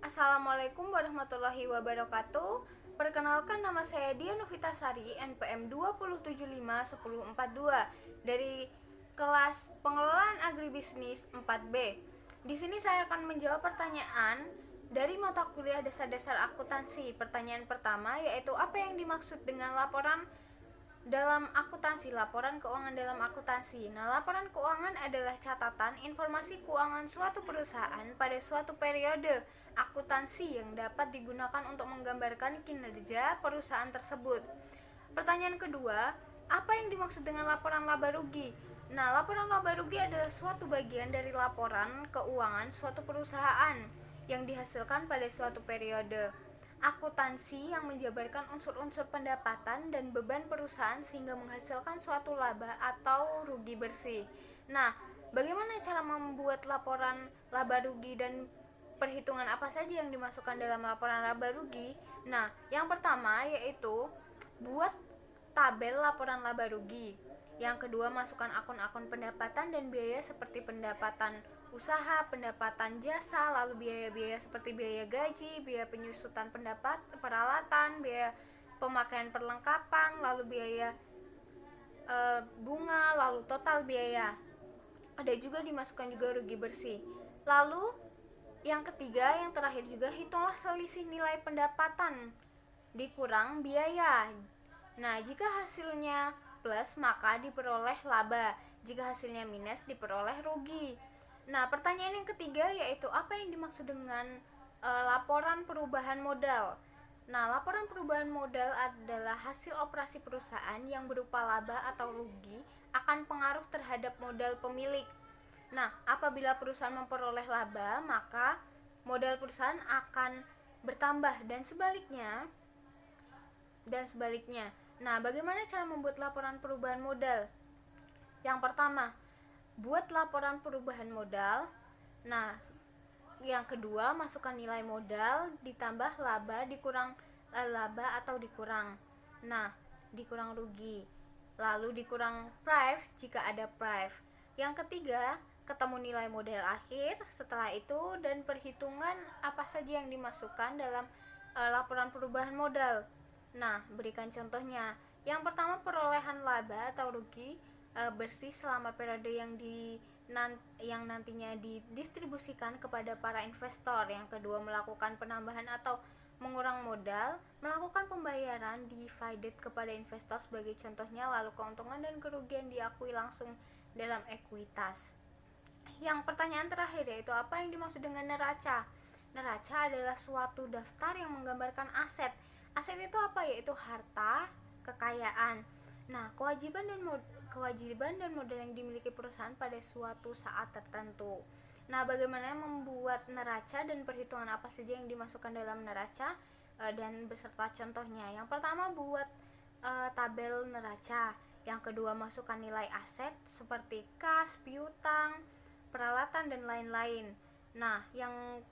Assalamualaikum warahmatullahi wabarakatuh. Perkenalkan, nama saya Dia Novitasari, NPM 2751042 dari kelas Pengelolaan Agribisnis 4B. Di sini saya akan menjawab pertanyaan dari mata kuliah dasar-dasar akuntansi. Pertanyaan pertama yaitu apa yang dimaksud dengan laporan dalam akuntansi, laporan keuangan dalam akuntansi. Nah, laporan keuangan adalah catatan informasi keuangan suatu perusahaan pada suatu periode akuntansi yang dapat digunakan untuk menggambarkan kinerja perusahaan tersebut. Pertanyaan kedua, apa yang dimaksud dengan laporan laba rugi? Nah, laporan laba rugi adalah suatu bagian dari laporan keuangan suatu perusahaan yang dihasilkan pada suatu periode akuntansi yang menjabarkan unsur-unsur pendapatan dan beban perusahaan sehingga menghasilkan suatu laba atau rugi bersih. Nah, bagaimana cara membuat laporan laba rugi dan perhitungan apa saja yang dimasukkan dalam laporan laba rugi? Nah, yang pertama yaitu buat tabel laporan laba rugi. Yang kedua, masukkan akun-akun pendapatan dan biaya seperti pendapatan usaha, pendapatan jasa, lalu biaya-biaya seperti biaya gaji, biaya penyusutan pendapat, peralatan, biaya pemakaian perlengkapan, lalu biaya bunga, lalu total biaya. Ada juga dimasukkan juga rugi bersih. Lalu yang ketiga, yang terakhir juga, hitunglah selisih nilai pendapatan dikurang biaya. Nah, jika hasilnya plus maka diperoleh laba, jika hasilnya minus diperoleh rugi. Nah, pertanyaan yang ketiga yaitu apa yang dimaksud dengan laporan perubahan modal? Nah, laporan perubahan modal adalah hasil operasi perusahaan yang berupa laba atau rugi akan pengaruh terhadap modal pemilik. Nah, apabila perusahaan memperoleh laba, maka modal perusahaan akan bertambah dan sebaliknya. Nah, bagaimana cara membuat laporan perubahan modal? Yang pertama, buat laporan perubahan modal. Nah, yang kedua, masukkan nilai modal ditambah laba dikurang laba atau dikurang. Nah, dikurang rugi. Lalu dikurang prive jika ada prive. Yang ketiga, ketemu nilai modal akhir setelah itu dan perhitungan apa saja yang dimasukkan dalam laporan perubahan modal. Nah, berikan contohnya. Yang pertama, perolehan laba atau rugi bersih selama periode yang nantinya didistribusikan kepada para investor. Yang kedua, melakukan penambahan atau mengurang modal, melakukan pembayaran divided kepada investor sebagai contohnya, lalu keuntungan dan kerugian diakui langsung dalam ekuitas. Yang pertanyaan terakhir yaitu apa yang dimaksud dengan neraca? Neraca adalah suatu daftar yang menggambarkan aset. Aset itu apa? Yaitu harta, kekayaan. Nah, kewajiban dan modal yang dimiliki perusahaan pada suatu saat tertentu. Nah, bagaimana membuat neraca dan perhitungan apa saja yang dimasukkan dalam neraca dan beserta contohnya. Yang pertama, buat tabel neraca. Yang kedua, masukkan nilai aset seperti kas, piutang, peralatan dan lain-lain. Nah, yang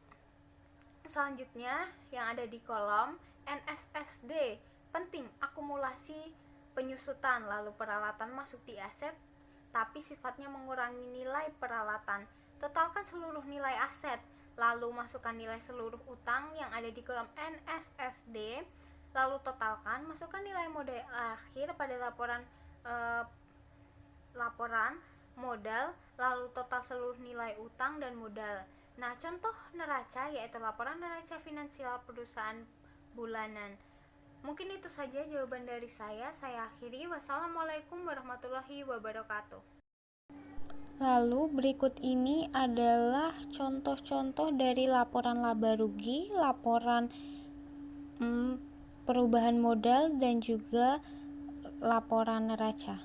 selanjutnya yang ada di kolom NSSD, penting akumulasi penyusutan, lalu peralatan masuk di aset tapi sifatnya mengurangi nilai peralatan. Totalkan seluruh nilai aset, lalu masukkan nilai seluruh utang yang ada di kolom NSSD, lalu totalkan, masukkan nilai modal akhir pada laporan modal, lalu total seluruh nilai utang dan modal. Nah, contoh neraca yaitu laporan neraca finansial perusahaan bulanan. Mungkin itu saja jawaban dari saya. Saya akhiri. Wassalamualaikum warahmatullahi wabarakatuh. Lalu berikut ini adalah contoh-contoh dari laporan laba rugi, laporan perubahan modal, dan juga laporan neraca.